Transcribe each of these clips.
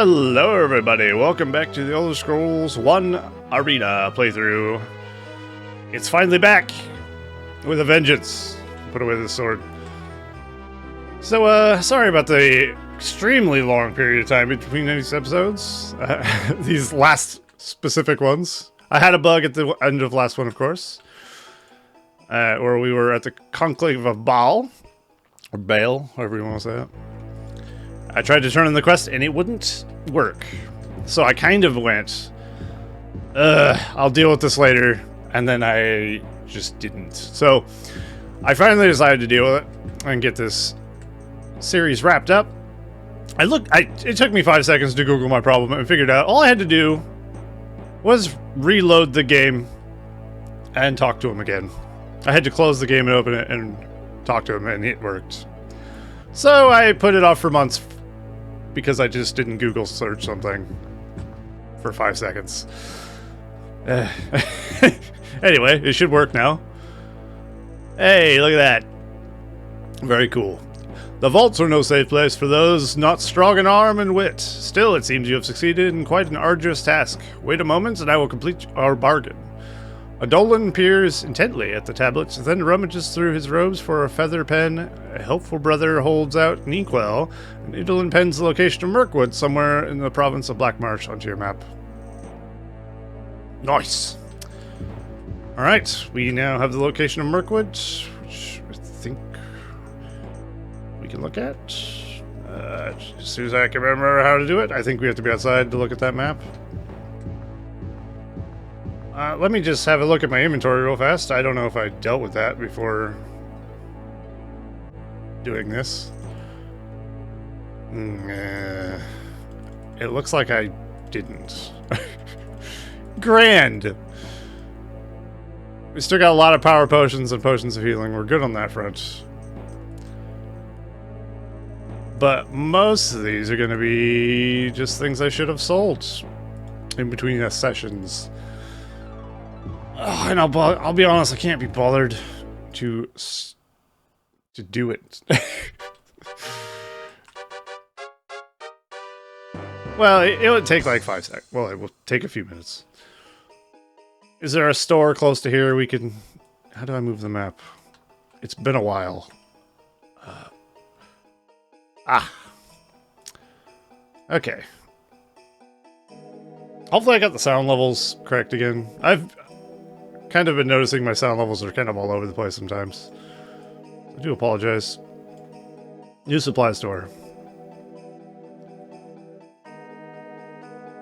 Hello everybody, welcome back to the Elder Scrolls 1 Arena playthrough. It's finally back with a vengeance. Put away the sword. So, sorry about the extremely long period of time between these episodes. These last specific ones. I had a bug at the end of the last one, of course. Where we were at the Conclave of Baal. Or Baal, however you want to say it. I tried to turn in the quest and it wouldn't work. So I kind of went, I'll deal with this later. And then I just didn't. So I finally decided to deal with it and get this series wrapped up. It took me 5 seconds to Google my problem and figured out all I had to do was reload the game and talk to him again. I had to close the game and open it and talk to him and it worked. So I put it off for months because I just didn't Google search something for 5 seconds. Anyway, it should work now. Hey, look at that. Very cool. The vaults are no safe place for those not strong in arm and wit. Still, it seems you have succeeded in quite an arduous task. Wait a moment and I will complete our bargain. Adolin peers intently at the tablets, then rummages through his robes for a feather pen. A helpful brother holds out an inkwell, and Adolin pens the location of Murkwood somewhere in the province of Blackmarsh onto your map. Nice! Alright, we now have the location of Murkwood, which I think we can look at. As soon as I can remember how to do it, I think we have to be outside to look at that map. Let me just have a look at my inventory real fast. I don't know if I dealt with that before doing this. It looks like I didn't. Grand! We still got a lot of power potions and potions of healing. We're good on that front. But most of these are going to be just things I should have sold in between sessions. Oh, and I'll be honest, I can't be bothered to do it. Well, it would take like 5 seconds. Well, it will take a few minutes. Is there a store close to here we can... How do I move the map? It's been a while. Okay. Hopefully I got the sound levels correct again. I've kind of been noticing my sound levels are kind of all over the place sometimes. I do apologize. New supply store.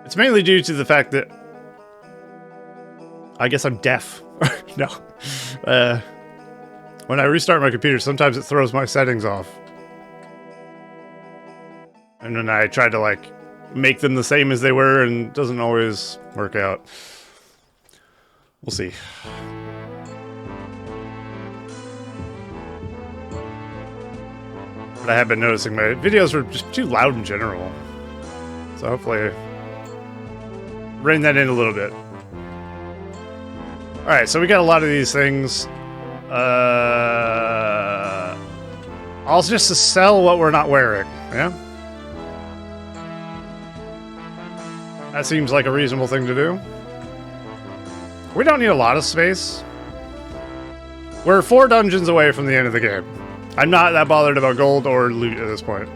It's mainly due to the fact that I guess I'm deaf. No. When I restart my computer, sometimes it throws my settings off. And then I try to like make them the same as they were and it doesn't always work out. We'll see. But I have been noticing my videos are just too loud in general. So hopefully rein that in a little bit. Alright, so we got a lot of these things. I'll just sell what we're not wearing, yeah? That seems like a reasonable thing to do. We don't need a lot of space. We're 4 dungeons away from the end of the game. I'm not that bothered about gold or loot at this point.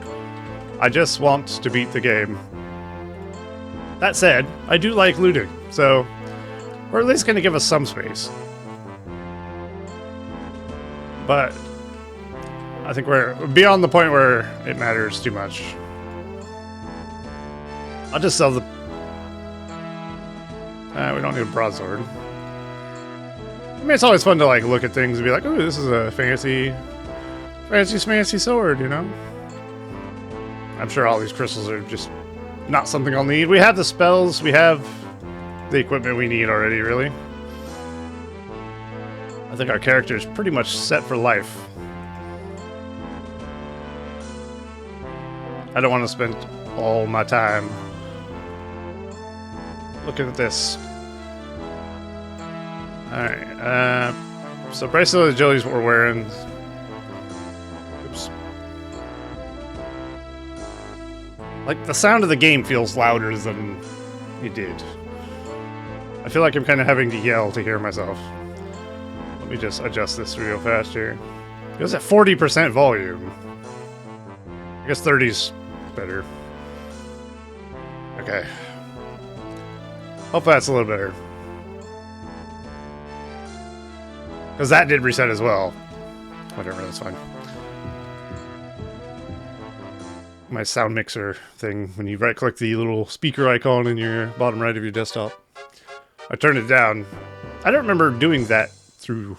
I just want to beat the game. That said, I do like looting, so we're at least going to give us some space. But I think we're beyond the point where it matters too much. I'll just sell the... we don't need a broadsword. I mean, it's always fun to like look at things and be like, "Ooh, this is a fancy smancy sword," you know? I'm sure all these crystals are just not something I'll need. We have the spells, we have the equipment we need already, really. I think our character is pretty much set for life. I don't want to spend all my time looking at this. Alright, so bracelet of agility is what we're wearing. Oops. Like, the sound of the game feels louder than it did. I feel like I'm kind of having to yell to hear myself. Let me just adjust this real fast here. It was at 40% volume. I guess 30's better. Okay. Hope that's a little better. Because that did reset as well. Whatever, that's fine. My sound mixer thing, when you right click the little speaker icon in your bottom right of your desktop. I turned it down. I don't remember doing that through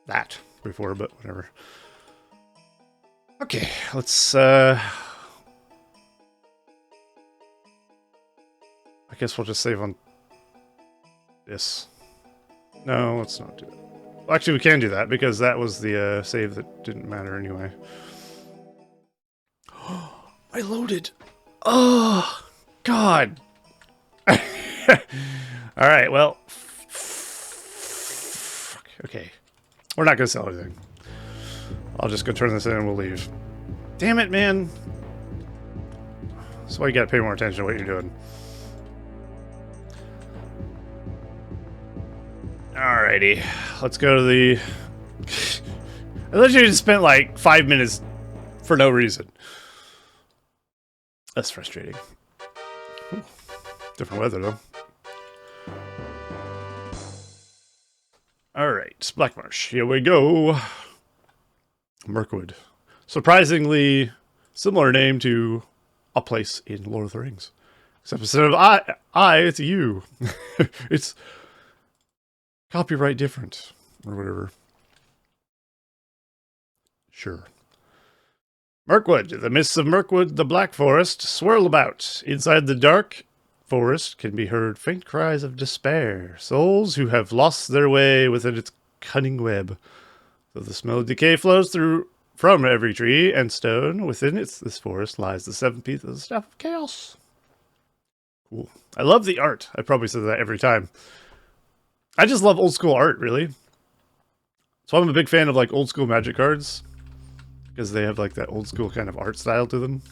that before, but whatever. Okay, let's I guess we'll just save on this. No, let's not do that. Well, actually, we can do that because that was the save that didn't matter anyway. I loaded. Oh, God. All right, well. Okay. We're not going to sell anything. I'll just go turn this in and we'll leave. Damn it, man. That's why you got to pay more attention to what you're doing. Alrighty. Let's go to the... I literally just spent like 5 minutes for no reason. That's frustrating. Ooh. Different weather, though. Alright, Blackmarsh. Here we go. Murkwood. Surprisingly similar name to a place in Lord of the Rings. Except instead of I, it's you. It's copyright different. Or whatever. Sure. Murkwood. The mists of Murkwood, the Black Forest, swirl about. Inside the dark forest can be heard faint cries of despair. Souls who have lost their way within its cunning web. Though the smell of decay flows through from every tree and stone, within this forest lies the seventh piece of the staff of chaos. Cool. I love the art. I probably said that every time. I just love old school art, really. So I'm a big fan of like old school Magic cards. Because they have like that old school kind of art style to them.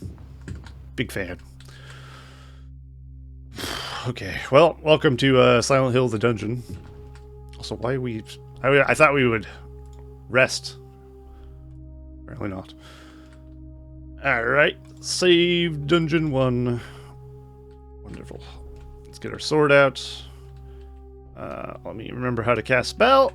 Big fan. Okay, well, welcome to Silent Hill, the dungeon. Also, why we... I thought we would rest. Apparently not. Alright, save dungeon 1. Wonderful. Let's get our sword out. Let me remember how to cast spell.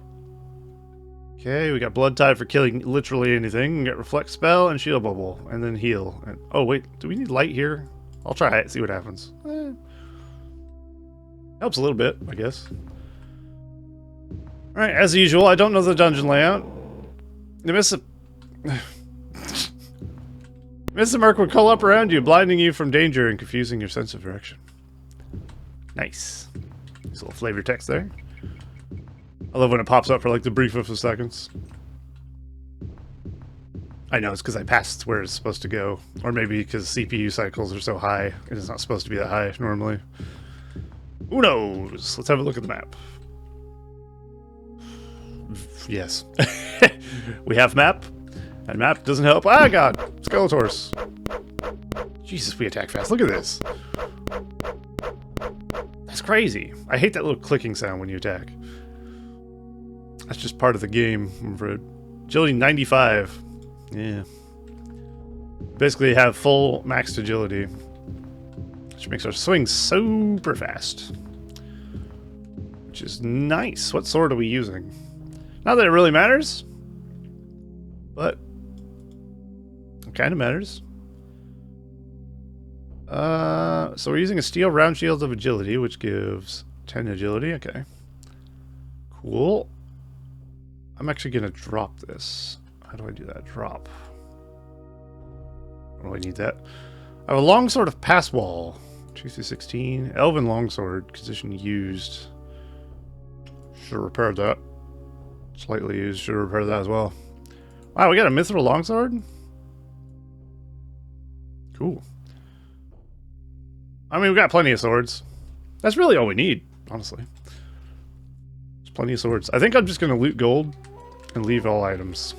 Okay, we got Blood Tide for killing literally anything. We got Reflect Spell and Shield Bubble. And then Heal. And, oh, wait. Do we need light here? I'll try it, see what happens. Helps a little bit, I guess. Alright, as usual, I don't know the dungeon layout. The Mist of Murk will call up around you, blinding you from danger and confusing your sense of direction. Nice. Nice little flavor text there. I love when it pops up for like the briefest of seconds. I know, it's because I passed where it's supposed to go. Or maybe because CPU cycles are so high, and it's not supposed to be that high normally. Who knows? Let's have a look at the map. Yes. We have map, and map doesn't help. Ah, God! Skeletors. Jesus, we attack fast. Look at this. That's crazy. I hate that little clicking sound when you attack. That's just part of the game, I'm afraid. Agility 95. Yeah. Basically have full maxed agility. Which makes our swing super fast. Which is nice. What sword are we using? Not that it really matters. But it kind of matters. So we're using a steel round shield of agility, which gives 10 agility. Okay. Cool. I'm actually going to drop this. How do I do that? Drop. I don't really need that. I have a longsword of pass wall. 2 through 16. Elven longsword. Position used. Should have repaired that. Slightly used. Should have repaired that as well. Wow, we got a mithril longsword? Cool. I mean, we got plenty of swords. That's really all we need, honestly. There's plenty of swords. I think I'm just going to loot gold and leave all items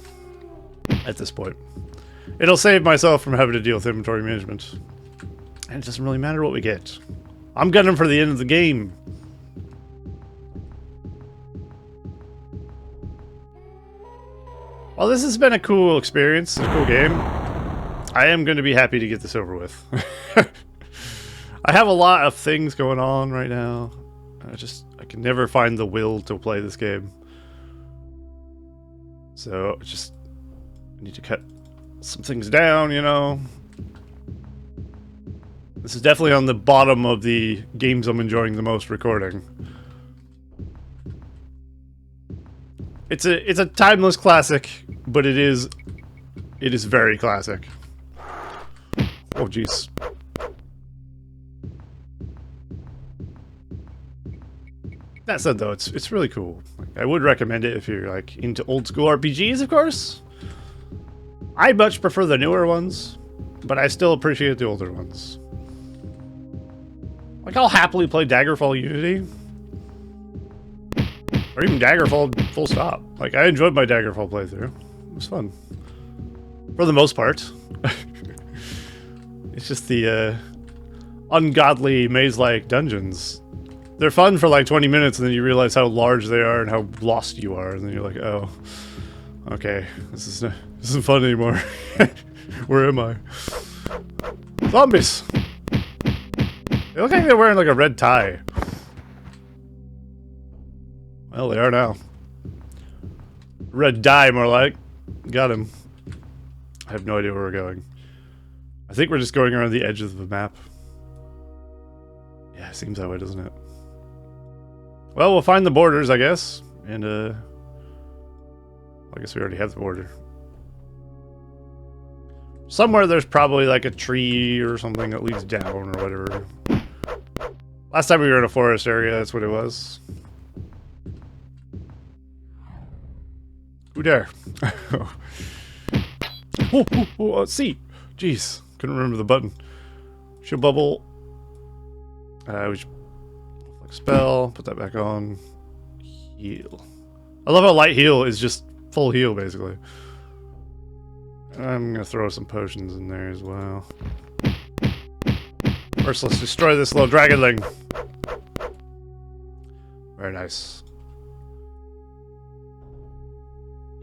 at this point. It'll save myself from having to deal with inventory management. And it doesn't really matter what we get. I'm gunning for the end of the game. Well, this has been a cool experience, a cool game. I am going to be happy to get this over with. I have a lot of things going on right now. I can never find the will to play this game. So, I need to cut some things down, you know. This is definitely on the bottom of the games I'm enjoying the most recording. It's a timeless classic, but it is very classic. Oh jeez. That said though, it's really cool. Like, I would recommend it if you're like into old school RPGs, of course. I much prefer the newer ones, but I still appreciate the older ones. Like, I'll happily play Daggerfall Unity. Or even Daggerfall full stop. Like, I enjoyed my Daggerfall playthrough. It was fun. For the most part. It's just the ungodly maze-like dungeons. They're fun for like 20 minutes and then you realize how large they are and how lost you are. And then you're like, oh, okay, this isn't fun anymore. Where am I? Zombies! They look like they're wearing like a red tie. Well, they are now. Red dye, more like. Got him. I have no idea where we're going. I think we're just going around the edge of the map. Yeah, it seems that way, doesn't it? Well, we'll find the borders, I guess. And, I guess we already have the border. Somewhere there's probably like a tree or something that leads down or whatever. Last time we were in a forest area, that's what it was. Who dare? C! Jeez, couldn't remember the button. Shield bubble. We should like spell, put that back on. Heal. I love how light heal is just full heal, basically. I'm gonna throw some potions in there as well. First, let's destroy this little dragonling. Very nice.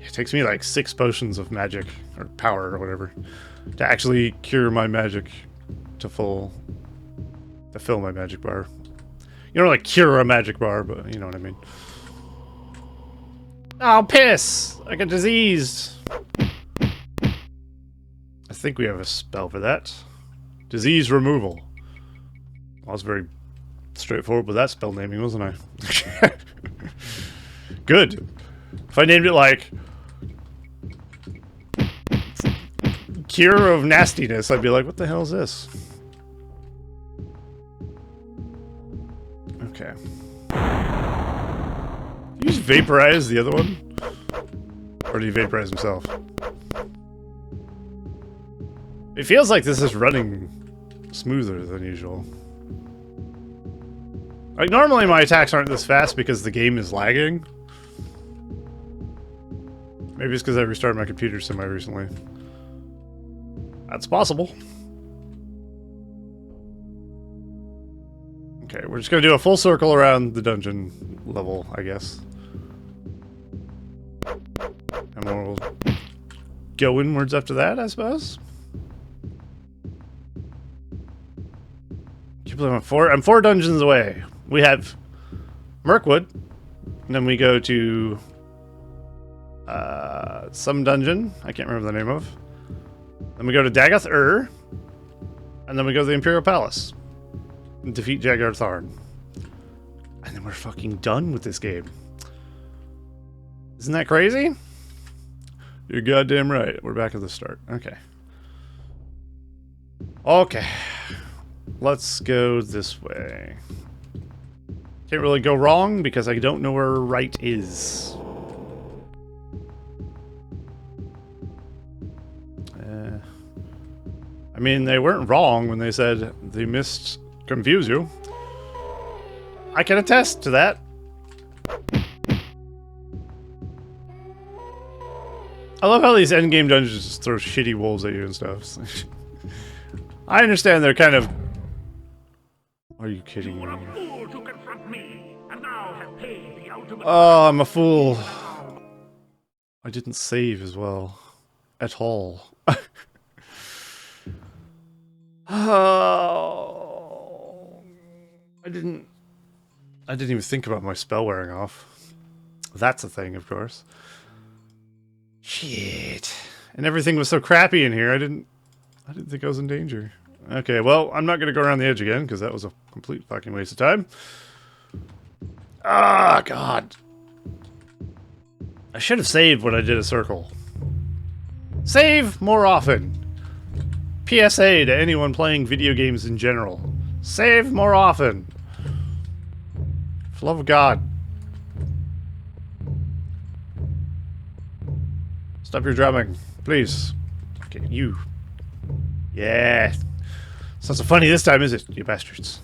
It takes me like 6 potions of magic, or power, or whatever, to actually cure my magic to fill my magic bar. You don't like cure a magic bar, but you know what I mean. Oh, piss! I got diseased! I think we have a spell for that. Disease removal. I was very straightforward with that spell naming, wasn't I? Good. If I named it like Cure of Nastiness, I'd be like, what the hell is this? Okay. Did you just vaporize the other one? Or did he vaporize himself? It feels like this is running smoother than usual. Like, normally my attacks aren't this fast because the game is lagging. Maybe it's because I restarted my computer semi-recently. That's possible. Okay, we're just gonna do a full circle around the dungeon level, I guess. And we'll go inwards after that, I suppose. I'm 4 dungeons away. We have Murkwood, and then we go to some dungeon I can't remember the name of. Then we go to Dagoth Ur, and then we go to the Imperial Palace and defeat Jagar Tharn. And then we're fucking done with this game. Isn't that crazy? You're goddamn right. We're back at the start. Okay. Okay. Let's go this way. Can't really go wrong because I don't know where right is. I mean, they weren't wrong when they said the mists confuse you. I can attest to that. I love how these endgame dungeons just throw shitty wolves at you and stuff. I understand they're kind of... Are you kidding me? Oh, I'm a fool. I didn't save as well. At all. Oh, I didn't even think about my spell wearing off. That's a thing, of course. Shit. And everything was so crappy in here, I didn't think I was in danger. Okay, well, I'm not gonna go around the edge again, because that was a complete fucking waste of time. Ah, God. I should have saved when I did a circle. Save more often. PSA to anyone playing video games in general. Save more often. For love of God. Stop your drumming, please. Okay, you. Yeah. It's not so funny this time, is it, you bastards?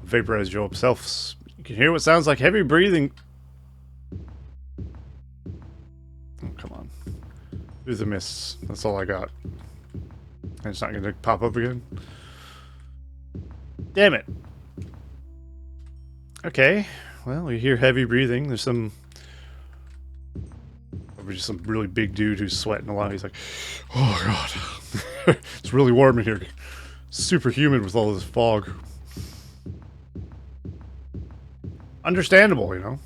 Vaporize your selves. You can hear what sounds like heavy breathing. Oh, come on. Through the mists. That's all I got. And it's not going to pop up again. Damn it. Okay. Well, you hear heavy breathing. There's some... Probably just some really big dude who's sweating a lot. He's like, oh God. It's really warm in here. Super humid with all this fog. Understandable, you know.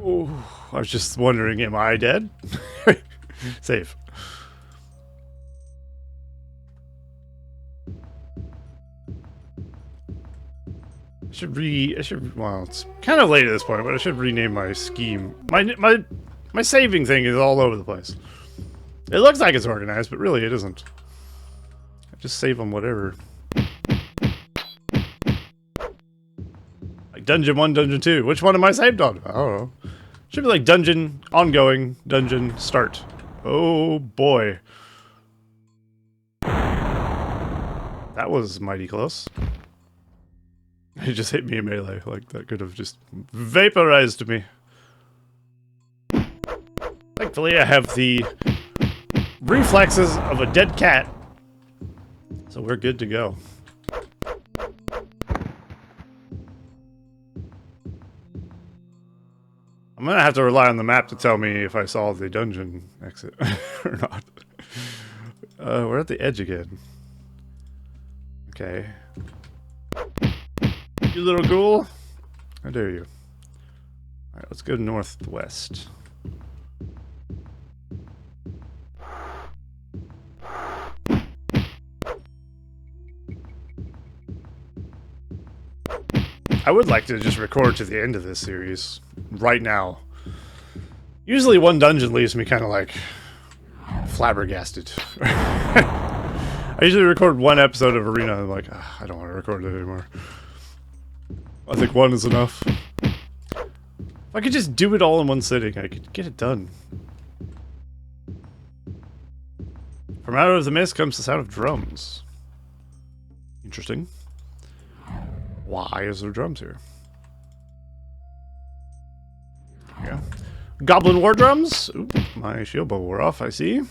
Oh, I was just wondering, am I dead? Save. Well, it's kind of late at this point, but I should rename my scheme. My saving thing is all over the place. It looks like it's organized, but really it isn't. I just save on whatever. Like Dungeon 1, Dungeon 2. Which one am I saved on? I don't know. Should be like Dungeon, Ongoing, Dungeon, Start. Oh boy. That was mighty close. He just hit me in melee. Like, that could have just vaporized me. Thankfully, I have the reflexes of a dead cat. So we're good to go. I'm gonna have to rely on the map to tell me if I saw the dungeon exit or not. We're at the edge again. Okay. You little ghoul. How dare you? Alright, let's go northwest. I would like to just record to the end of this series right now. Usually one dungeon leaves me kind of like flabbergasted. I usually record one episode of Arena and I'm like, I don't want to record it anymore. I think one is enough. If I could just do it all in one sitting, I could get it done. From out of the mist comes the sound of drums. Interesting. Why is there drums here? Yeah. Goblin war drums? Ooh, my shield bow wore off, I see. I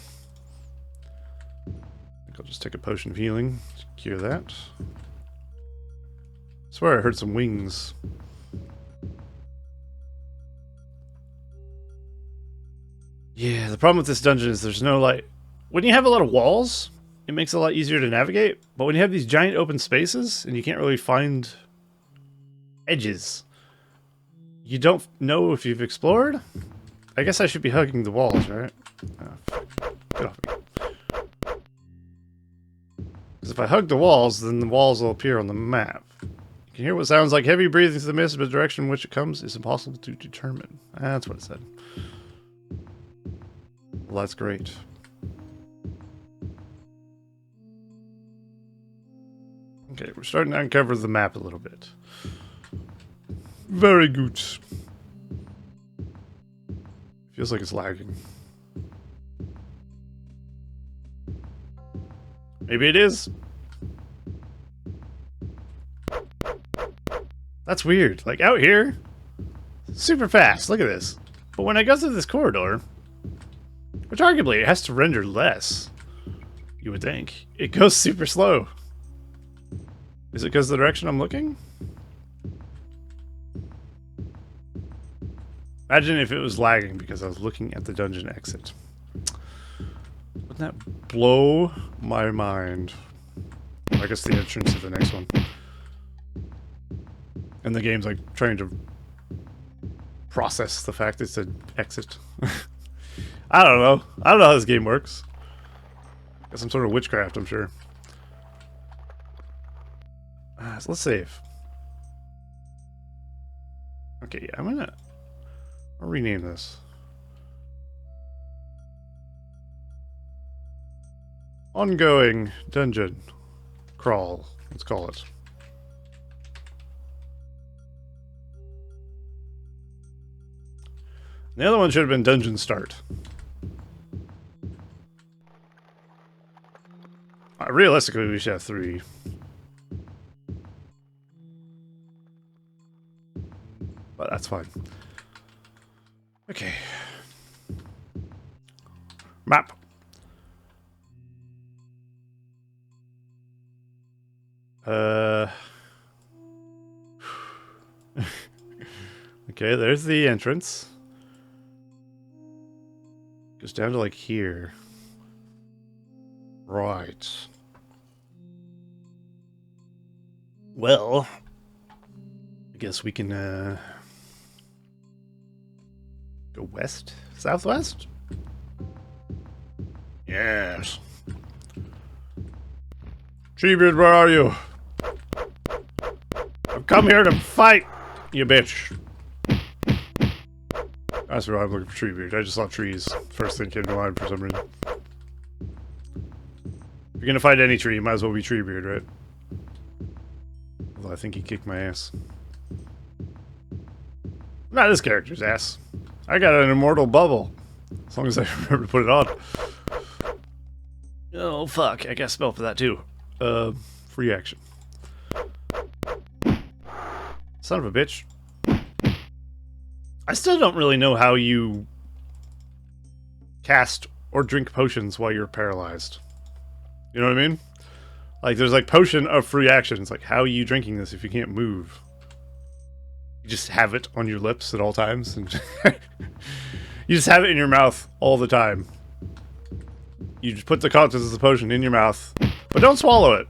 think I'll just take a potion of healing to cure that. I swear I heard some wings. Yeah, the problem with this dungeon is there's no light. When you have a lot of walls, it makes it a lot easier to navigate. But when you have these giant open spaces and you can't really find edges, you don't know if you've explored. I guess I should be hugging the walls, right? Oh, get off me. Because if I hug the walls, then the walls will appear on the map. You can hear what sounds like heavy breathing through the mist, but the direction in which it comes is impossible to determine. That's what it said. Well, that's great. Okay, we're starting to uncover the map a little bit. Very good. Feels like it's lagging. Maybe it is. That's weird. Like, out here, super fast. Look at this. But when I go through this corridor, which arguably it has to render less, you would think, it goes super slow. Is it because of the direction I'm looking? Imagine if it was lagging because I was looking at the dungeon exit. Wouldn't that blow my mind? I guess the entrance of the next one. And the game's like trying to process the fact it's an exit. I don't know. I don't know how this game works. Got some sort of witchcraft, I'm sure. So let's save. Okay, yeah, I'll rename this. Ongoing dungeon crawl. Let's call it. The other one should have been dungeon start. Realistically, we should have 3. But that's fine. Okay. Map. Okay, there's the entrance. Goes down to like here. Right. Well, I guess we can go west? Southwest? Yes. Treebeard, where are you? I've come here to fight, you bitch. That's right, I'm looking for Treebeard. I just saw trees. First thing came to mind for some reason. If you're gonna fight any tree, you might as well be Treebeard, right? Although I think he kicked my ass. Not this character's ass. I got an immortal bubble. As long as I remember to put it on. Oh, fuck. I got a spell for that, too. Free action. Son of a bitch. I still don't really know how you cast or drink potions while you're paralyzed. You know what I mean? Like, there's like potion of free action. It's like, how are you drinking this if you can't move? You just have it on your lips at all times. And you just have it in your mouth all the time. You just put the contents of the potion in your mouth. But don't swallow it.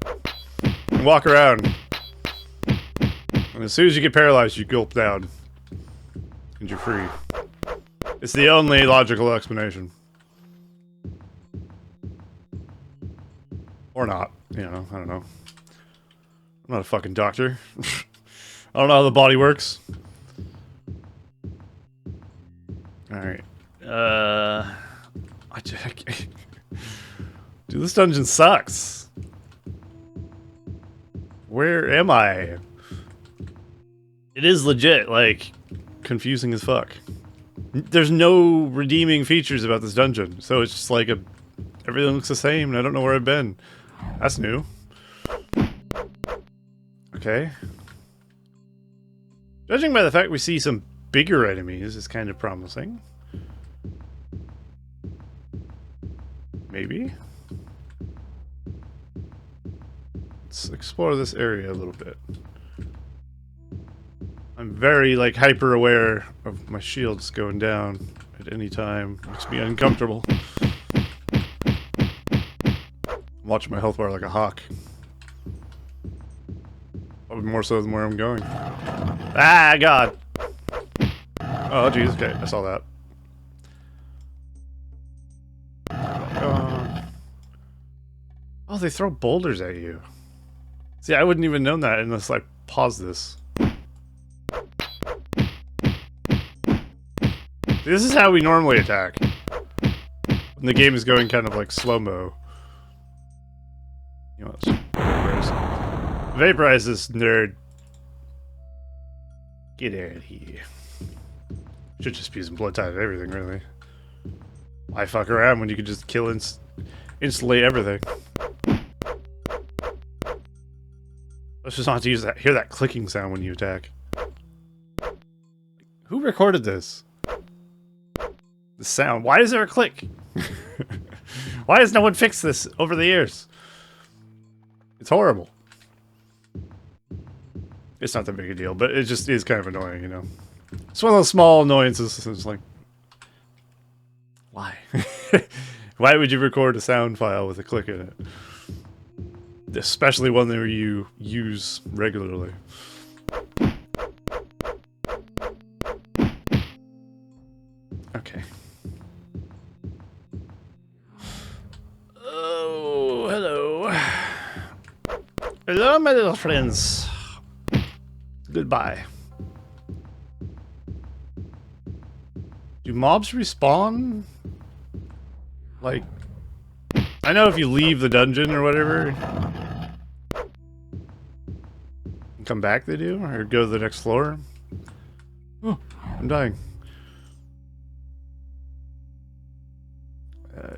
And walk around. And as soon as you get paralyzed, you gulp down. And you're free. It's the only logical explanation. Or not. You know, I don't know. I'm not a fucking doctor. I don't know how the body works. Alright. Dude, this dungeon sucks. Where am I? It is legit, like, confusing as fuck. There's no redeeming features about this dungeon, so it's just like everything looks the same, and I don't know where I've been. That's new. Okay. Judging by the fact we see some bigger enemies is kind of promising. Maybe. Let's explore this area a little bit. I'm very, like, hyper aware of my shields going down at any time. Makes me uncomfortable. I'm watching my health bar like a hawk. Probably more so than where I'm going. Ah, God! Oh, jeez, okay, I saw that. Oh, they throw boulders at you. See, I wouldn't even know that unless I pause this. This is how we normally attack. When the game is going kind of like slow-mo. You know what? Vaporize. Vaporize this nerd. Get out of here. Should just be using blood type everything, really. Why fuck around when you could just kill instantly everything? Let's just not have to use that. Hear that clicking sound when you attack. Who recorded this? The sound. Why is there a click? Why has no one fixed this over the years? It's horrible. It's not that big a deal, but it just is kind of annoying, you know. It's one of those small annoyances. It's like, why? Why would you record a sound file with a click in it? Especially one that you use regularly. Okay. Oh, hello. Hello, my little friends. Goodbye. Do mobs respawn? Like, I know if you leave the dungeon or whatever, and come back they do, or go to the next floor. Oh, I'm dying.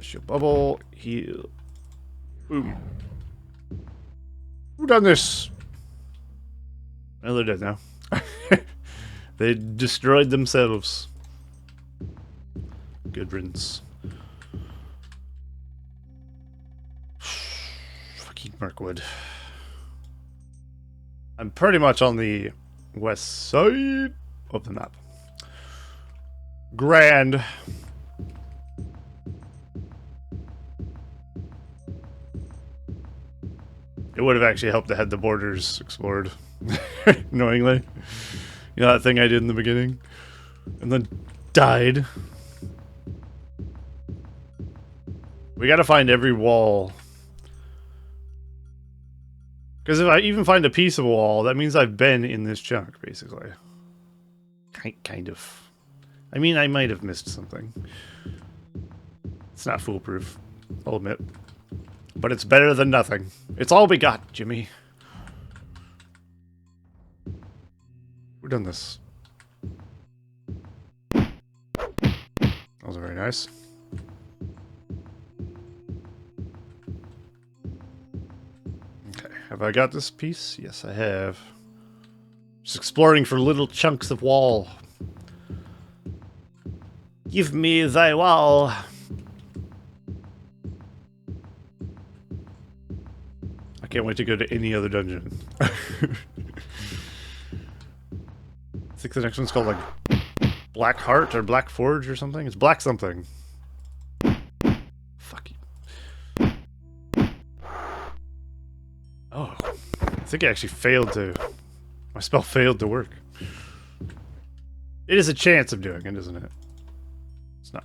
Shield bubble, heal. Boom. Who done this? Well, they're dead now. They destroyed themselves. Good riddance. Fucking Murkwood. I'm pretty much on the west side of the map. Grand. It would have actually helped to have the borders explored. Knowingly. You know that thing I did in the beginning? And then died. We gotta find every wall. Because if I even find a piece of a wall, that means I've been in this chunk, basically. Kind of. I mean, I might have missed something. It's not foolproof, I'll admit. But it's better than nothing. It's all we got, Jimmy. We've done this. That was very nice. Okay, have I got this piece? Yes, I have. Just exploring for little chunks of wall. Give me thy wall. I can't wait to go to any other dungeon. I think the next one's called like Black Heart or Black Forge or something. It's Black something. Fuck you. Oh, I think I actually failed to. My spell failed to work. It is a chance of doing it, isn't it? It's not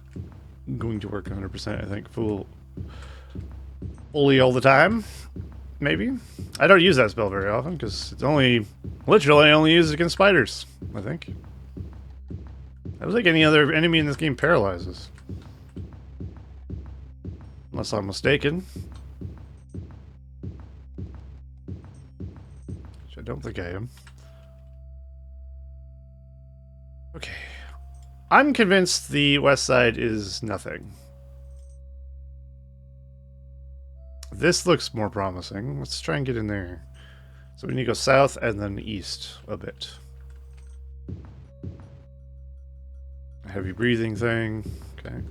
going to work 100%, I think. Fully all the time. Maybe. I don't use that spell very often because it's only, literally, I only use it against spiders, I think. I don't think any other enemy in this game paralyzes. Unless I'm mistaken. Which I don't think I am. Okay. I'm convinced the west side is nothing. This looks more promising. Let's try and get in there. So we need to go south and then east a bit. A heavy breathing thing. Okay.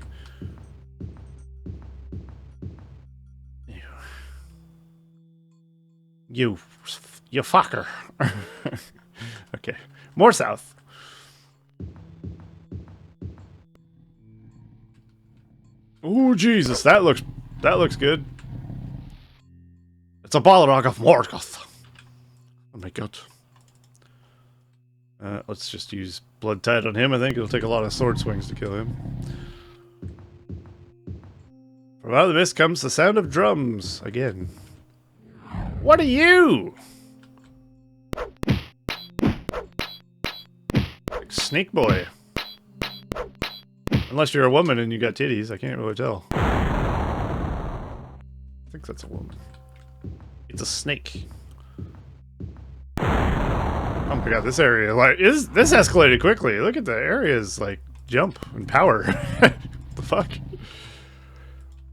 You fucker. Okay. More south. Oh Jesus, that looks good. It's a Balrog of Morgoth. Oh my god. Let's just use Blood Tide on him. I think it'll take a lot of sword swings to kill him. From out of the mist comes the sound of drums again. What are you? Like Snake Boy. Unless you're a woman and you got titties, I can't really tell. I think that's a woman. It's a snake. Oh my god, this area, like, this escalated quickly. Look at the areas, like, jump and power. What the fuck?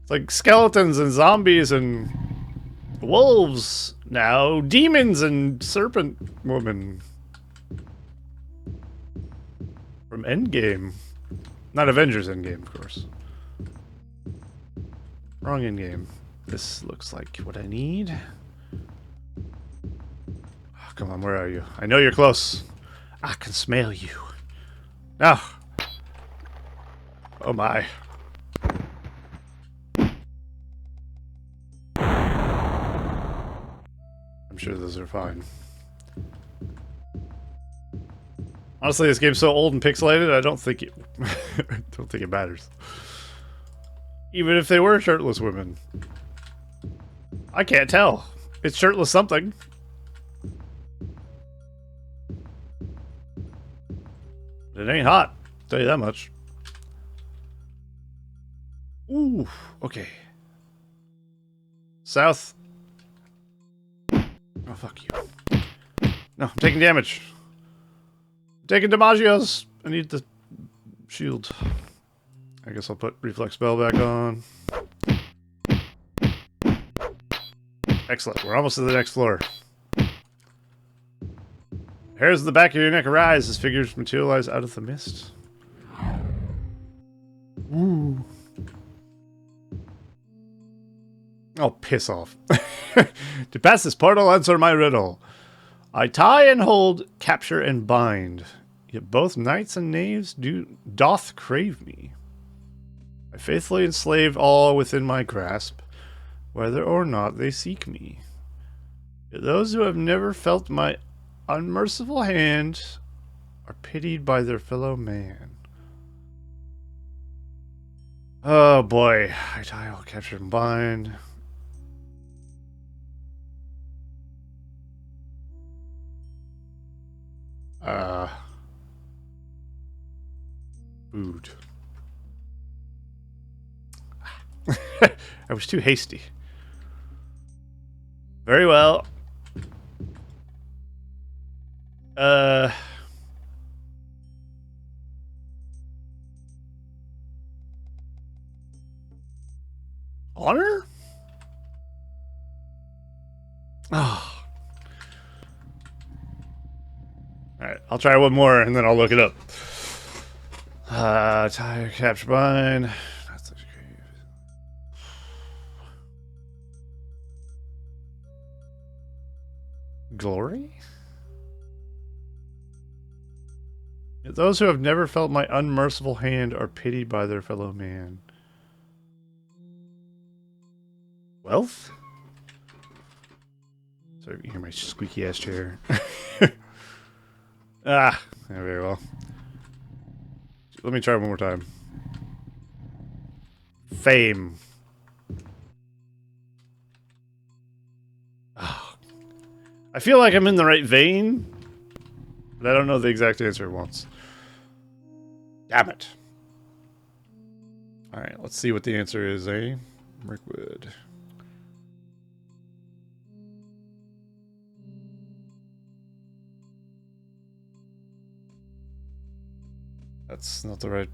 It's like skeletons and zombies and wolves now. Demons and serpent woman. Or From Endgame. Not Avengers Endgame, of course. Wrong Endgame. This looks like what I need. Oh, come on, where are you? I know you're close. I can smell you. Now. Oh my. I'm sure those are fine. Honestly, this game's so old and pixelated, I don't think it I don't think it matters. Even if they were shirtless women. I can't tell. It's shirtless something. It ain't hot, I'll tell you that much. Ooh, okay. South. Oh, fuck you. No, I'm taking damage. I'm taking damagios. I need the shield. I guess I'll put reflex spell back on. Excellent. We're almost to the next floor. Hairs of the back of your neck arise as figures materialize out of the mist. Ooh. Oh, piss off. To pass this portal, answer my riddle. I tie and hold, capture and bind. Yet both knights and knaves doth crave me. I faithfully enslave all within my grasp, whether or not they seek me. Yet those who have never felt my unmerciful hand are pitied by their fellow man. Oh boy. I tie, all capture and bind. Food. I was too hasty. Very well. Honor? Oh. Alright, I'll try one more and then I'll look it up. Tire, capture, bind. That's glory? Those who have never felt my unmerciful hand are pitied by their fellow man. Wealth? Sorry if you hear my squeaky ass chair. Ah, yeah, very well. Let me try one more time. Fame. Oh. I feel like I'm in the right vein, but I don't know the exact answer it wants. Damn it. Alright, let's see what the answer is, eh? Murkwood. That's not the right...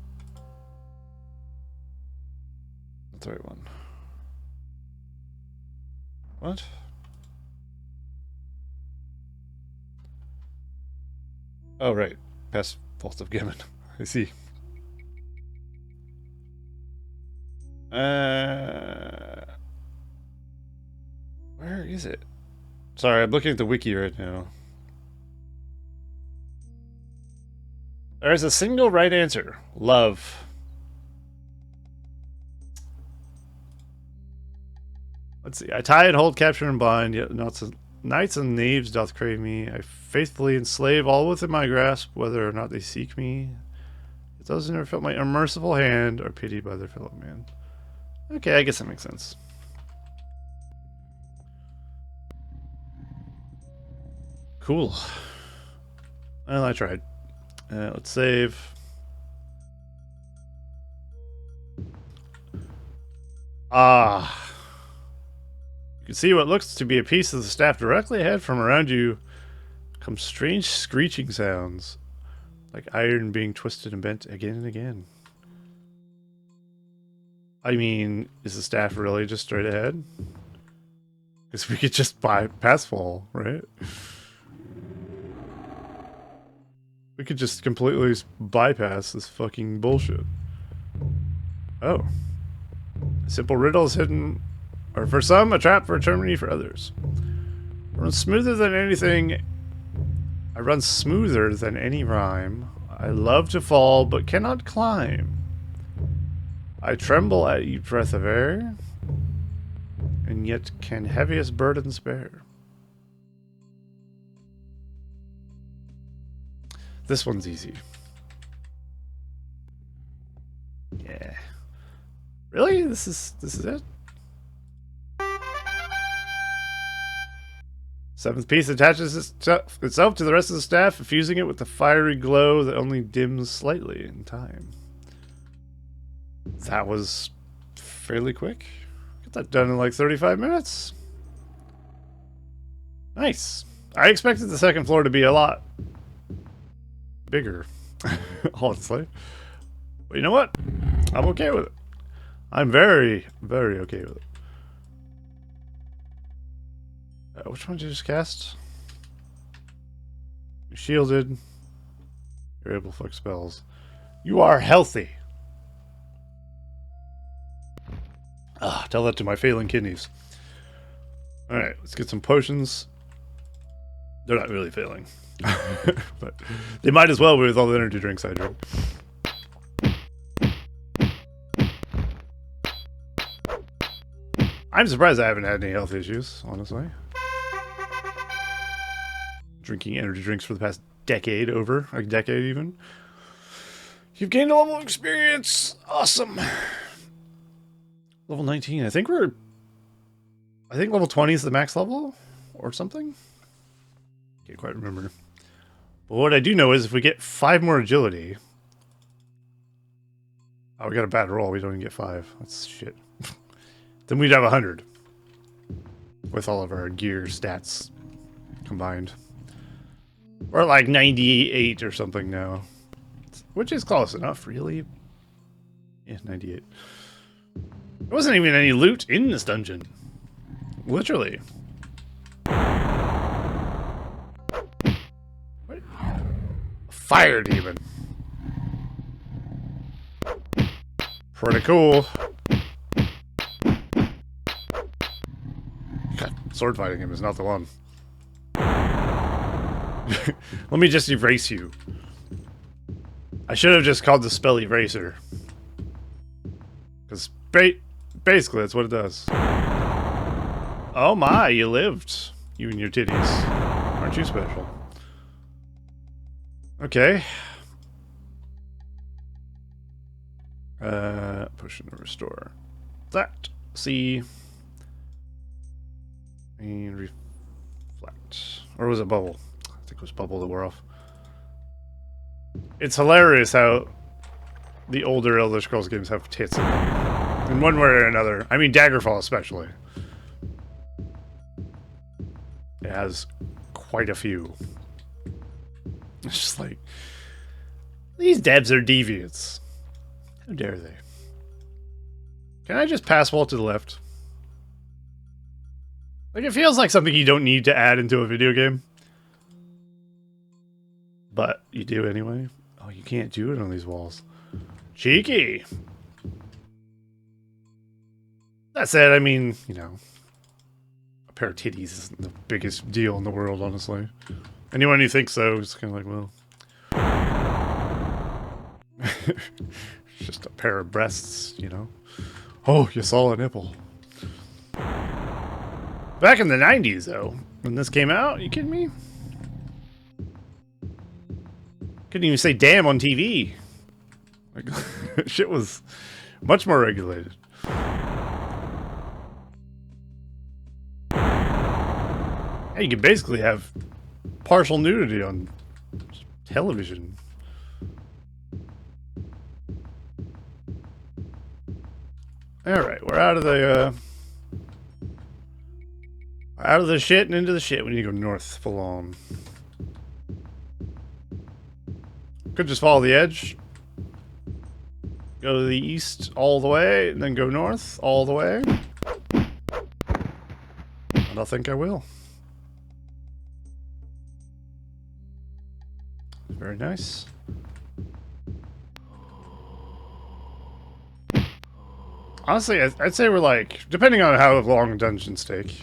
Not the right one. What? Oh, right. Past Vault of Gammon. I see. Where is it? Sorry, I'm looking at the wiki right now. There is a single right answer. Love. Let's see. I tie and hold, capture and bind. Yet knights and knaves doth crave me. I faithfully enslave all within my grasp, whether or not they seek me. It those who never felt my unmerciful hand are pitied by their fellow man. Okay, I guess that makes sense. Cool. Well, I tried. Let's save. Ah. You can see what looks to be a piece of the staff directly ahead. From around you come strange screeching sounds, like iron being twisted and bent again and again. I mean, is the staff really just straight ahead? Because we could just bypass fall, right? We could just completely bypass this fucking bullshit. Oh. A simple riddle is hidden, or for some, a trap for eternity for others. I run smoother than anything. I run smoother than any rhyme. I love to fall, but cannot climb. I tremble at each breath of air, and yet can heaviest burdens bear. This one's easy. Yeah. Really? This is it? Seventh piece attaches itself to the rest of the staff, infusing it with the fiery glow that only dims slightly in time. That was fairly quick. Got that done in like 35 minutes. Nice. I expected the second floor to be a lot bigger, honestly. But you know what? I'm okay with it. I'm very, very okay with it. Which one did you just cast? You're shielded. You're able to flick spells. You are healthy. Ah, tell that to my failing kidneys. Alright, let's get some potions. They're not really failing. But they might as well be with all the energy drinks I drink. I'm surprised I haven't had any health issues, honestly. Drinking energy drinks for the past decade, over a decade even. You've gained a level of experience. Awesome. Level 19. I think level 20 is the max level or something. Can't quite remember. But what I do know is if we get 5 more agility. Oh, we got a bad roll. We don't even get 5. That's shit. Then we'd have 100 with all of our gear stats combined. We're like 98 or something now, which is close enough, really. Yeah, 98. There wasn't even any loot in this dungeon. Literally. What? A fire demon. Pretty cool. God, sword fighting him is not the one. Let me just erase you. I should have just called the spell eraser. Because basically that's what it does. Oh my, you lived. You and your titties. Aren't you special? Okay. Potion to restore. That. See. And reflect. Or was it bubble? I think it was bubble that wore off. It's hilarious how the older Elder Scrolls games have tits in them. In one way or another. I mean, Daggerfall especially. It has quite a few. It's just like, these devs are deviants. How dare they? Can I just pass wall to the left? Like, it feels like something you don't need to add into a video game. But you do anyway. Oh, you can't do it on these walls. Cheeky! That said, I mean, you know, a pair of titties isn't the biggest deal in the world, honestly. Anyone who thinks so is kind of like, well... It's just a pair of breasts, you know? Oh, you saw a nipple. Back in the 90s, though, when this came out, you kidding me? Couldn't even say damn on TV. Like, shit was much more regulated. Hey, you could basically have partial nudity on television. Alright, we're out of the shit and into the shit. We need to go north full on. Could just follow the edge. Go to the east all the way, and then go north all the way. And I think I will. Very nice. Honestly, I'd say we're like, depending on how long dungeons take.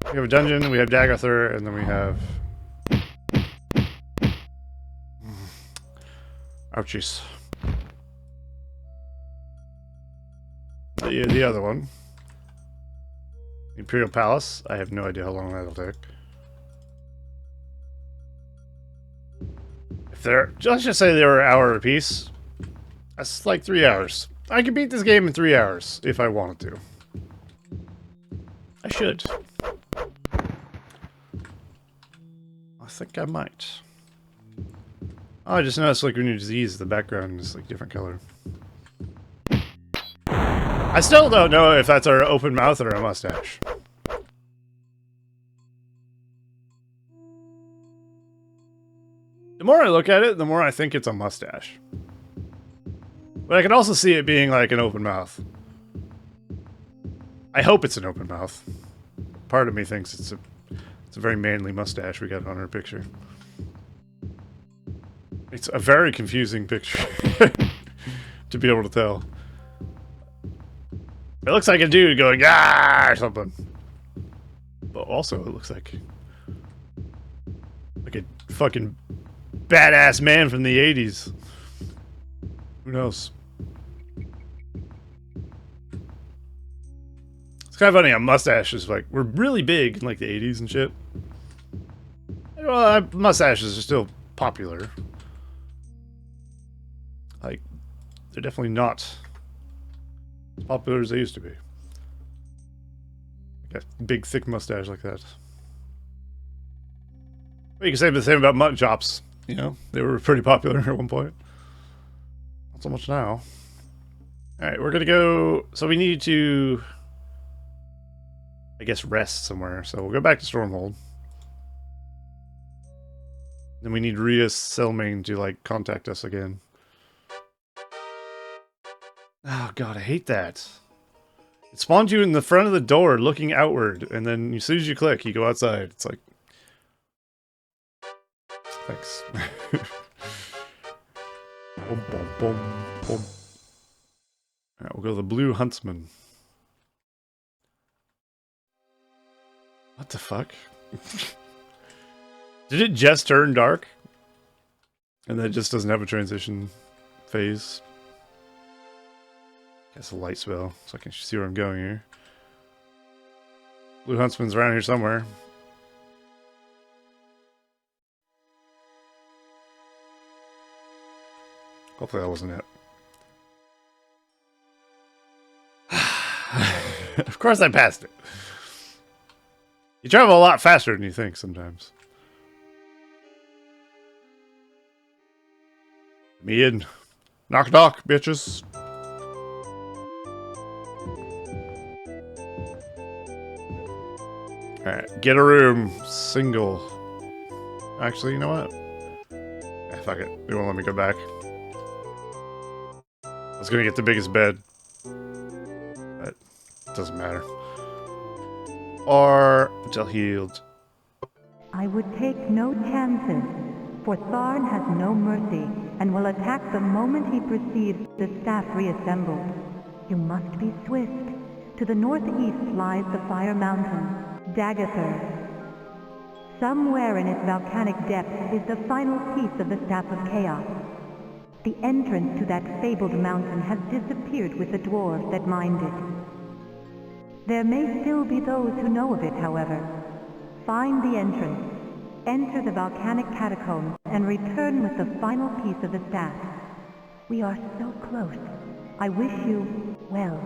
We have a dungeon, we have Dagather, and then we have... Ouchies. The other one. Imperial Palace. I have no idea how long that'll take. If they're... Let's just say they were an hour apiece. That's like 3 hours. I could beat this game in 3 hours if I wanted to. I should. I think I might. Oh, I just noticed like when you disease, the background is like different color. I still don't know if that's our open mouth or a mustache. The more I look at it, the more I think it's a mustache. But I can also see it being like an open mouth. I hope it's an open mouth. Part of me thinks it's a very manly mustache we got on our picture. It's a very confusing picture to be able to tell. It looks like a dude going ah or something. But also it looks like a fucking badass man from the 80s. Who knows? It's kind of funny how mustaches were really big in like the 80s and shit. Well, mustaches are still popular. Like, they're definitely not as popular as they used to be. Like a big, thick mustache like that. Well, you can say the same about mutton chops. You know, they were pretty popular at one point. Not so much now. Alright, we're gonna go... So we need to... I guess rest somewhere. So we'll go back to Stormhold. Then we need Ria's Cellmane to, like, contact us again. Oh god, I hate that. It spawns you in the front of the door looking outward, and then as soon as you click, you go outside. It's like... Thanks. Boom, boom, boom, boom. Alright, we'll go to the Blue Huntsman. What the fuck? Did it just turn dark? And then it just doesn't have a transition phase? Guess a light spell, so I can see where I'm going here. Blue Huntsman's around here somewhere. Hopefully that wasn't it. Of course I passed it. You travel a lot faster than you think sometimes. Me in. Knock knock, bitches. Alright, get a room. Single. Actually, you know what? Fuck it. They won't let me go back. I was gonna get the biggest bed. But it doesn't matter. Or until healed. I would take no chances, for Tharn has no mercy and will attack the moment he perceives the staff reassembled. You must be swift. To the northeast lies the Fire Mountain, Dagather. Somewhere in its volcanic depths is the final piece of the Staff of Chaos. The entrance to that fabled mountain has disappeared with the dwarves that mined it. There may still be those who know of it, however. Find the entrance, enter the volcanic catacombs, and return with the final piece of the staff. We are so close. I wish you well.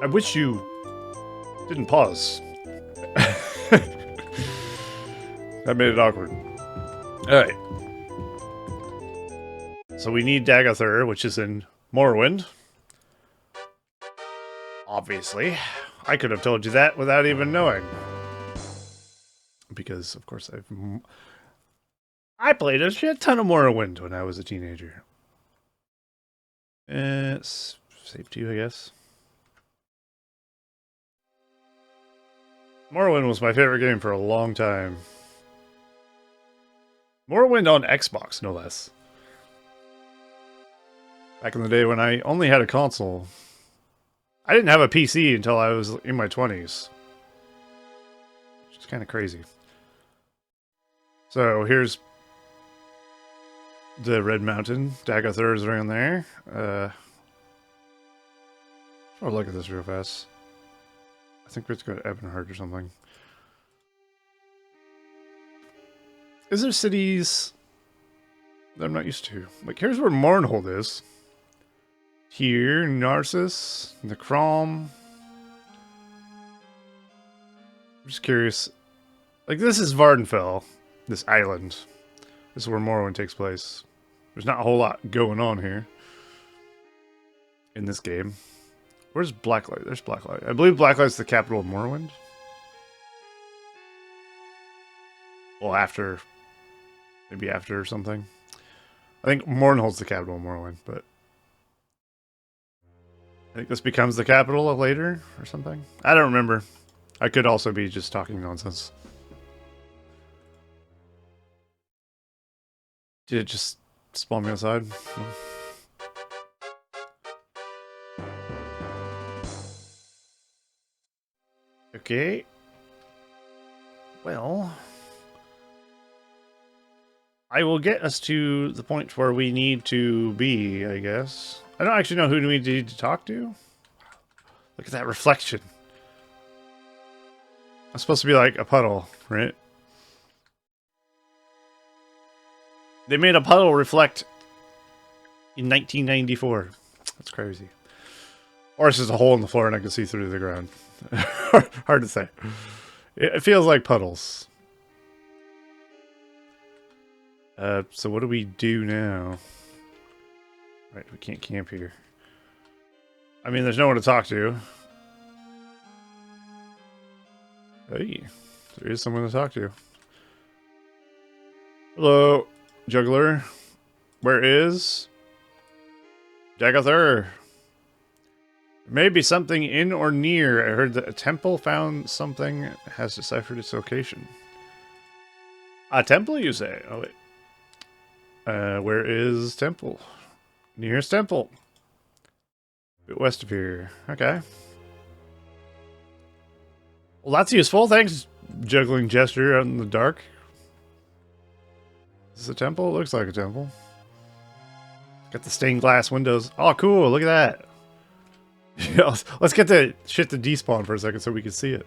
I wish you didn't pause. That made it awkward. Alright. So we need Dagather, which is in Morrowind. Obviously. I could have told you that without even knowing. Because, of course, I played a shit ton of Morrowind when I was a teenager. It's safe to you, I guess. Morrowind was my favorite game for a long time. Morrowind on Xbox, no less. Back in the day when I only had a console. I didn't have a PC until I was in my 20s. Which is kind of crazy. So here's the Red Mountain. Dagothr is around there. I'll look at this real fast. I think we have to go to Ebonheart or something. Is there cities that I'm not used to? Like, here's where Mournhold is. Here, Narcissus, the Crom. I'm just curious. Like, this is Vardenfell, this island. This is where Morrowind takes place. There's not a whole lot going on here in this game. Where's Blacklight? There's Blacklight. I believe Blacklight's the capital of Morrowind. Well, after. Maybe after or something. I think Mournhold's the capital of Morrowind, but I think this becomes the capital of later or something. I don't remember. I could also be just talking nonsense. Did it just spawn me outside? No. Okay. Well, I will get us to the point where we need to be, I guess. I don't actually know who we need to talk to. Look at that reflection. I'm supposed to be like a puddle, right? They made a puddle reflect in 1994. That's crazy. Or it's just a hole in the floor and I can see through the ground. Hard to say. It feels like puddles. So what do we do now? Right, we can't camp here. I mean, there's no one to talk to. Hey, there is someone to talk to. Hello, juggler. Where is Dagothr? There may be something in or near. I heard that a temple found something has deciphered its location. A temple, you say? Oh, wait. Where is temple? Nearest temple. A bit west of here. Okay. Well, that's useful. Thanks, juggling gesture out in the dark. Is this a temple? It looks like a temple. Got the stained glass windows. Oh, cool. Look at that. Yeah, let's get the shit to despawn for a second so we can see it.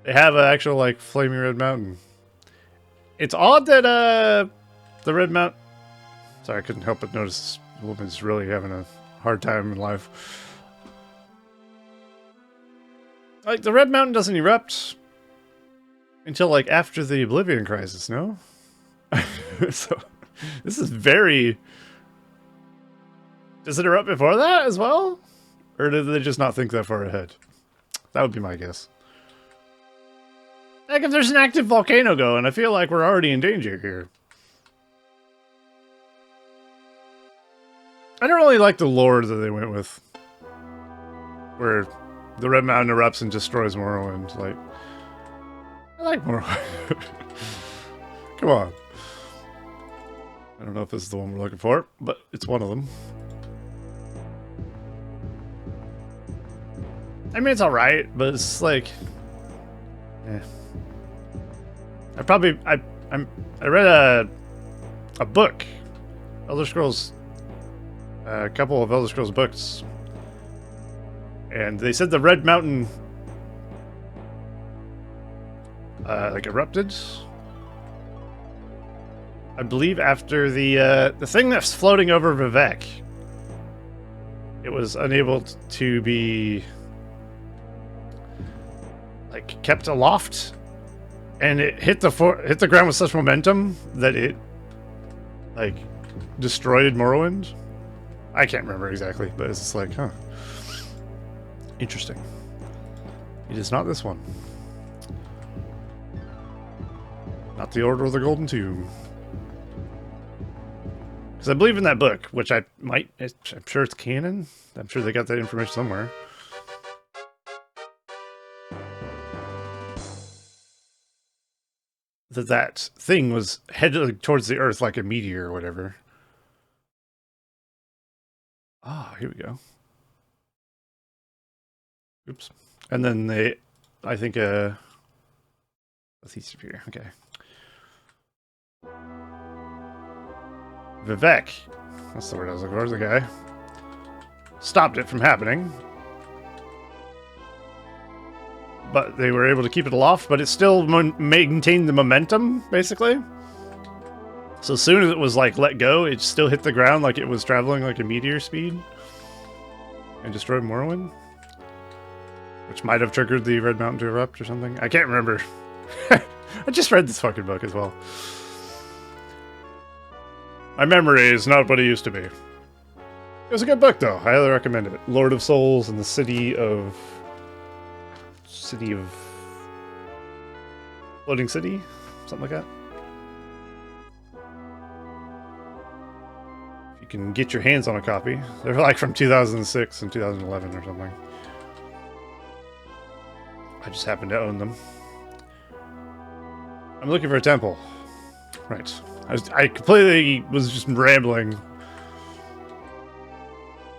They have an actual, like, flaming red mountain. It's odd that, the red mountain... Sorry, I couldn't help but notice this woman's really having a hard time in life. Like, the red mountain doesn't erupt until, like, after the Oblivion Crisis, no? So, this is very... Does it erupt before that as well? Or did they just not think that far ahead? That would be my guess. Like, if there's an active volcano going, I feel like we're already in danger here. I don't really like the lore that they went with. Where the Red Mountain erupts and destroys Morrowind. Like, I like Morrowind. Come on. I don't know if this is the one we're looking for, but it's one of them. I mean, it's alright, but it's like... Eh. I read a book. Elder Scrolls... a couple of Elder Scrolls books. And they said the Red Mountain... like, erupted. I believe after the thing that's floating over Vivek. It was unable to be... like, kept aloft, and it hit the ground with such momentum that it, like, destroyed Morrowind. I can't remember exactly, but it's just like, huh. Interesting. It is not this one. Not the Order of the Golden Tomb. Because I believe in that book, which I'm sure it's canon. I'm sure they got that information somewhere. that thing was headed towards the Earth like a meteor or whatever. Ah, here we go. Oops. And then they, I think, let's disappear. Okay. Vivek. That's the word I was looking for. The guy stopped it from happening. But they were able to keep it aloft, but it still maintained the momentum, basically. So as soon as it was, like, let go, it still hit the ground like it was traveling like a meteor speed. And destroyed Morrowind. Which might have triggered the Red Mountain to erupt or something. I can't remember. I just read this fucking book as well. My memory is not what it used to be. It was a good book, though. I highly recommend it. Lord of Souls and the City of... Floating City? Something like that. If you can get your hands on a copy. They're like from 2006 and 2011 or something. I just happen to own them. I'm looking for a temple. Right. I completely was just rambling.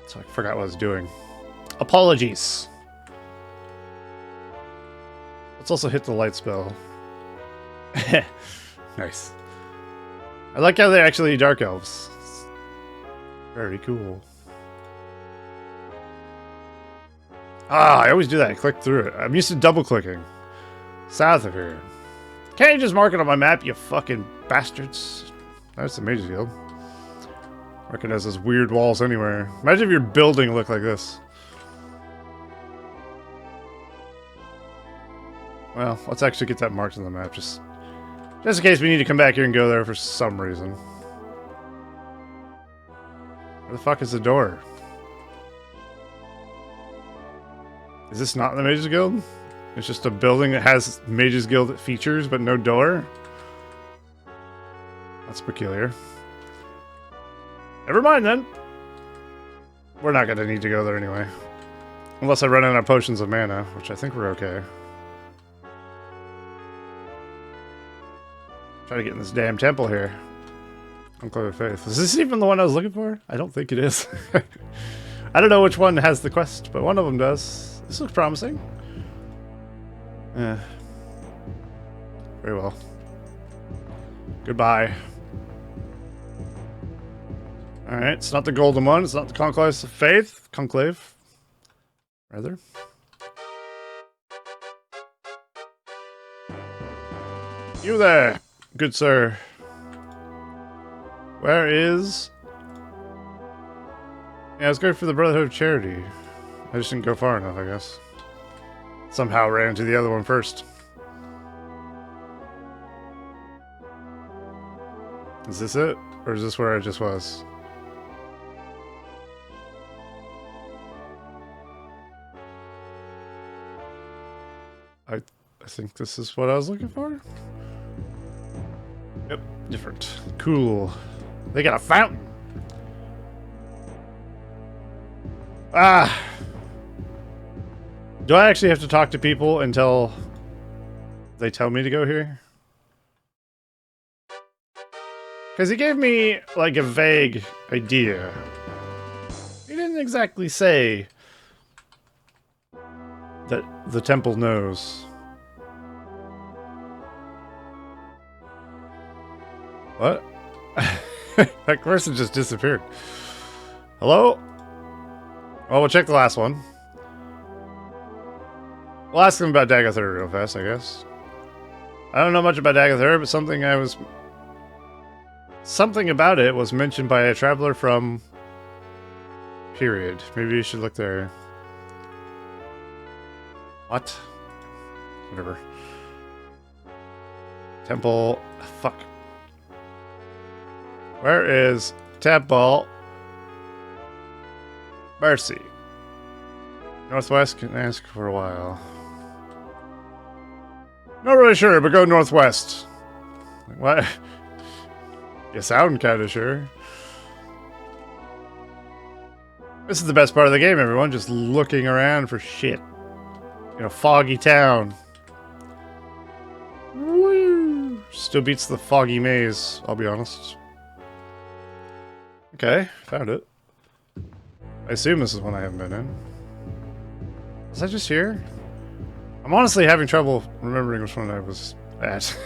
So I forgot what I was doing. Apologies. Let's also hit the light spell. Nice. I like how they're actually dark elves. Very cool. Ah, I always do that. I click through it. I'm used to double clicking. South of here. Can't you just mark it on my map, you fucking bastards? That's the Mage's Guild. Recognize those weird walls anywhere. Imagine if your building looked like this. Well, let's actually get that marked on the map, just in case we need to come back here and go there for some reason. Where the fuck is the door? Is this not the Mage's Guild? It's just a building that has Mage's Guild features, but no door? That's peculiar. Never mind, then. We're not going to need to go there anyway. Unless I run out of potions of mana, which I think we're okay. Try to get in this damn temple here. Conclave of Faith. Is this even the one I was looking for? I don't think it is. I don't know which one has the quest, but one of them does. This looks promising. Yeah. Very well. Goodbye. Alright, it's not the golden one. It's not the Conclave of Faith. Conclave. Rather. You there, good sir. Where is... Yeah, I was going for the Brotherhood of Charity. I just didn't go far enough, I guess. Somehow ran into the other one first. Is this it? Or is this where I just was? I think this is what I was looking for. Yep, different. Cool. They got a fountain. Ah! Do I actually have to talk to people until they tell me to go here? Because he gave me, like, a vague idea. He didn't exactly say that the temple knows. What? That person just disappeared. Hello? Well, we'll check the last one. We'll ask them about Dagothr real fast, I guess. I don't know much about Dagothr, but something about it was mentioned by a traveler from... Period. Maybe you should look there. What? Whatever. Temple... Fuck. Where is Temple Mercy? Northwest, can ask for a while. Not really sure, but go northwest. What? You sound kinda sure. This is the best part of the game, everyone. Just looking around for shit. In a foggy town. Woo! Still beats the foggy maze, I'll be honest. Okay, found it. I assume this is one I haven't been in. Was I just here? I'm honestly having trouble remembering which one I was at.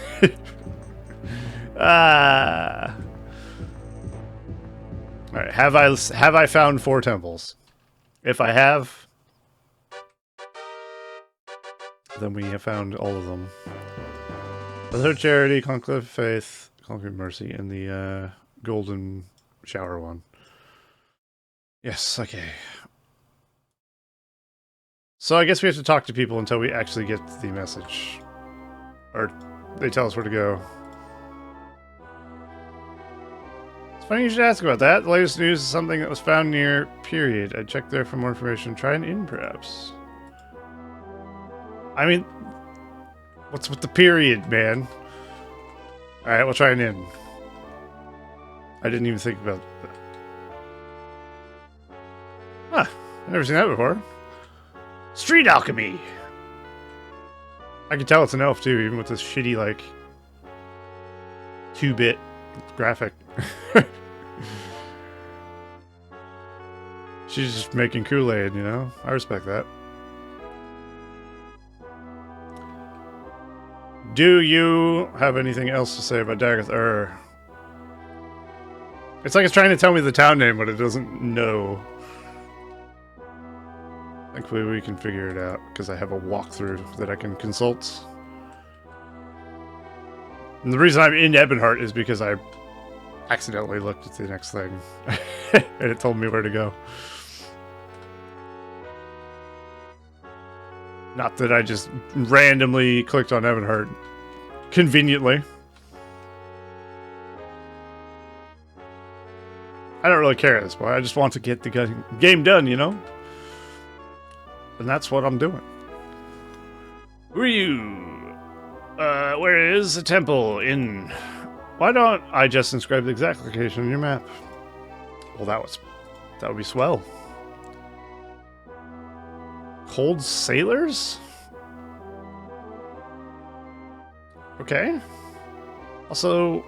Alright, have I found 4 temples? If I have, then we have found all of them. Brotherhood Charity, Conclave of Faith, Conclave of Mercy, and the Golden Shower one. Yes, okay. So I guess we have to talk to people until we actually get the message. Or they tell us where to go. It's funny you should ask about that. The latest news is something that was found near Period. I checked there for more information. Try an inn, perhaps. I mean, what's with the period, man? Alright, we'll try an inn. I didn't even think about that. Huh, I've never seen that before. Street alchemy! I can tell it's an elf too, even with this shitty, like, 2-bit graphic. She's just making Kool-Aid, you know? I respect that. Do you have anything else to say about Dagath? It's like it's trying to tell me the town name, but it doesn't know. Thankfully we can figure it out, because I have a walkthrough that I can consult. And the reason I'm in Ebonheart is because I accidentally looked at the next thing. And it told me where to go. Not that I just randomly clicked on Ebonheart. Conveniently. I don't really care at this point. I just want to get the game done, you know? And that's what I'm doing. Who are you? Where is the temple? Why don't I just inscribe the exact location on your map? Well, that would be swell. Cold sailors? Okay. Also...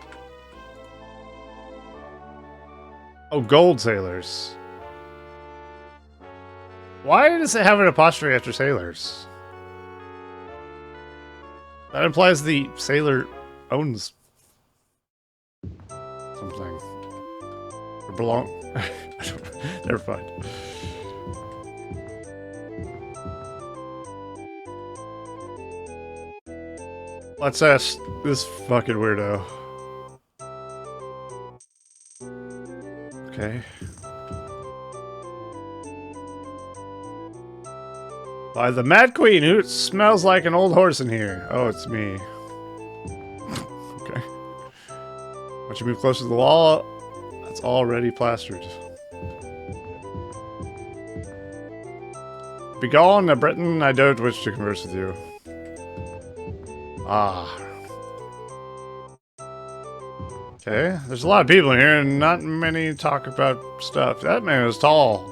Oh, gold sailors. Why does it have an apostrophe after sailors? That implies the sailor owns something. Or belong... Never mind. Let's ask this fucking weirdo. Okay. By the Mad Queen, who smells like an old horse in here? Oh, it's me. Okay. Once you move closer to the wall, that's already plastered. Begone, Breton, I don't wish to converse with you. Ah. Okay, there's a lot of people in here and not many talk about stuff. That man is tall.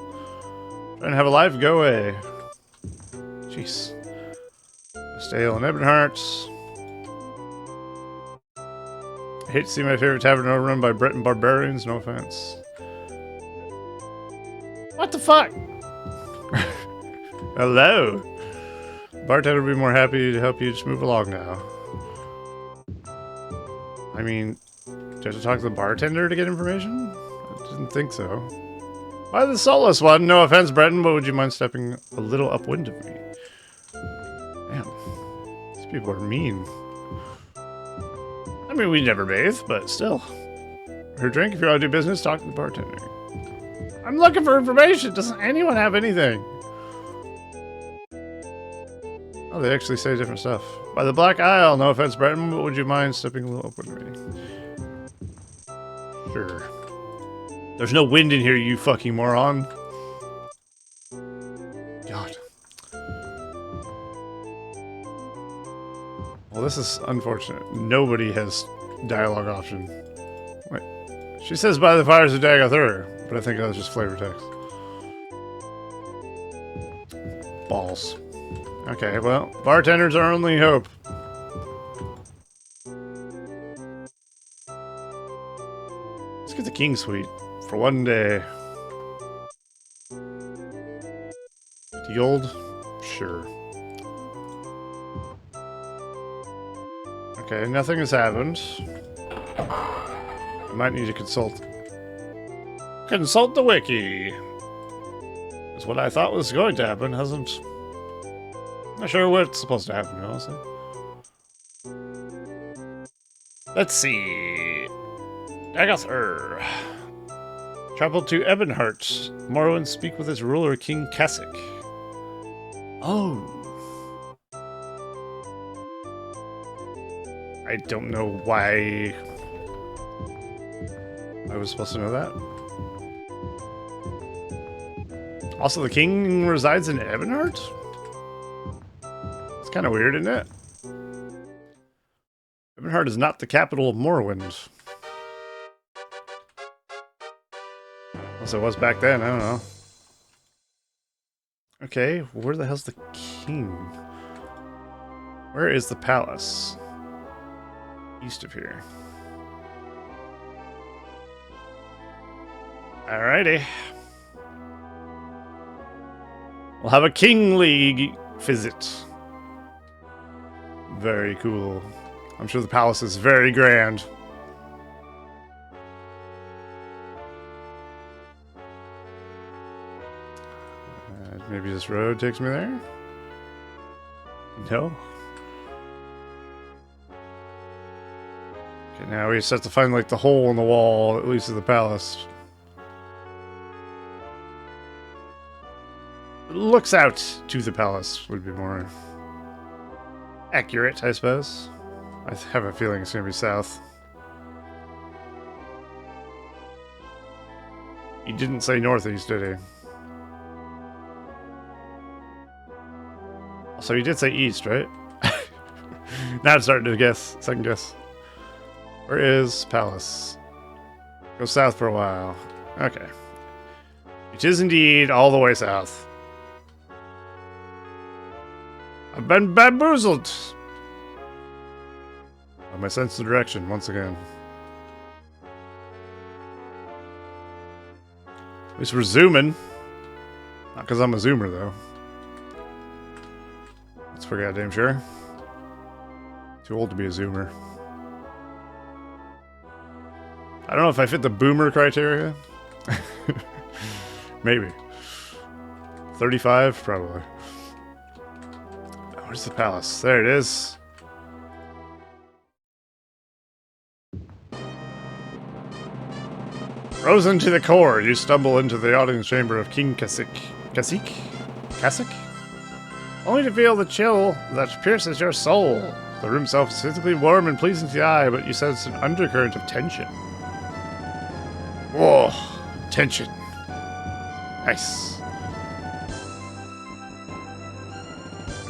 Trying to have a life, go away. Jeez. Stale and Ebonheart. I hate to see my favorite tavern overrun by Breton barbarians, no offense. What the fuck? Hello. Bartender would be more happy to help you just move along now. I mean, do you have to talk to the bartender to get information? I didn't think so. Why the soulless one? No offense, Breton, but would you mind stepping a little upwind of me? Damn. These people are mean. I mean, we never bathe, but still. Her drink, if you want to do business, talk to the bartender. I'm looking for information. Doesn't anyone have anything? Oh, they actually say different stuff. By the Black Isle, no offense, Breton, but would you mind stepping a little upwind of me? Sure. There's no wind in here, you fucking moron. God. Well, this is unfortunate. Nobody has dialogue option. Wait. She says by the fires of Dagath, but I think that was just flavor text. Balls. Okay, well, bartenders are our only hope. King Suite for one day. 50 gold? Sure. Okay, nothing has happened. I might need to consult. Consult the wiki! Because what I thought was going to happen hasn't. Not sure what's supposed to happen, honestly. Let's see. Agathur. Travel to Ebonheart. Morrowind speak with its ruler, King Kasich. Oh. I don't know why I was supposed to know that. Also, the king resides in Ebonheart? It's kind of weird, isn't it? Ebonheart is not the capital of Morrowind. Unless it was back then, I don't know. Okay, where the hell's the king? Where is the palace? East of here. Alrighty. We'll have a kingly visit. Very cool. I'm sure the palace is very grand. Maybe this road takes me there? No? Okay, now we just have to find like the hole in the wall that leads to the palace. Looks out to the palace would be more accurate, I suppose. I have a feeling it's going to be south. He didn't say northeast, did he? So he did say east, right? Now I'm starting to guess. Second guess. Where is palace? Go south for a while. Okay. It is indeed all the way south. I've been bamboozled! Oh, my sense of direction, once again. At least we're zooming. Not because I'm a zoomer, though. That's for goddamn sure. Too old to be a zoomer. I don't know if I fit the boomer criteria. Maybe. 35? Probably. Where's the palace? There it is. Frozen to the core, you stumble into the audience chamber of King Kasich. Kasich? Kasich? Only to feel the chill that pierces your soul. The room itself is physically warm and pleasing to the eye, but you sense an undercurrent of tension. Whoa, tension. Nice.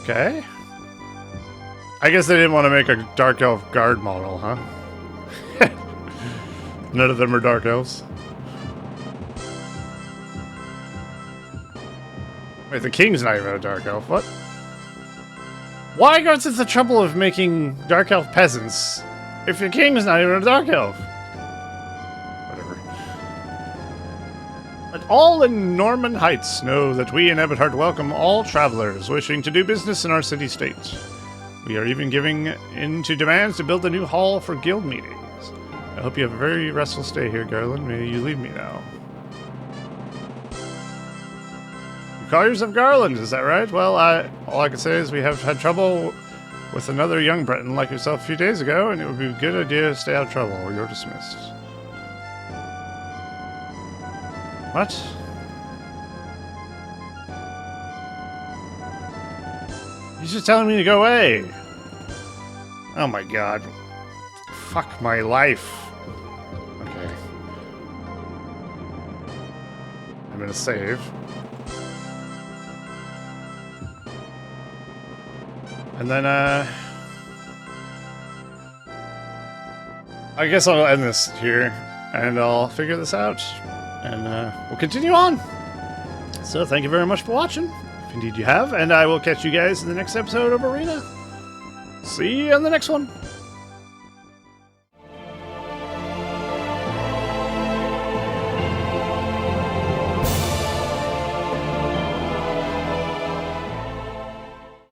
Okay. I guess they didn't want to make a Dark Elf guard model, huh? None of them are Dark Elves. Wait, the king's not even a Dark Elf. What? Why go to the trouble of making Dark Elf peasants if your king's not even a Dark Elf? Whatever. But all in Norman Heights know that we in Ebonheart welcome all travelers wishing to do business in our city-state. We are even giving in to demands to build a new hall for guild meetings. I hope you have a very restful stay here, Garland. May you leave me now. You call yourself Garland, is that right? Well, all I can say is we have had trouble with another young Breton like yourself a few days ago, and it would be a good idea to stay out of trouble, or you're dismissed. What? He's just telling me to go away. Oh my god. Fuck my life. Okay. I'm gonna save. And then, I guess I'll end this here, and I'll figure this out, and we'll continue on. So thank you very much for watching, if indeed you have, and I will catch you guys in the next episode of Arena. See you in the next one.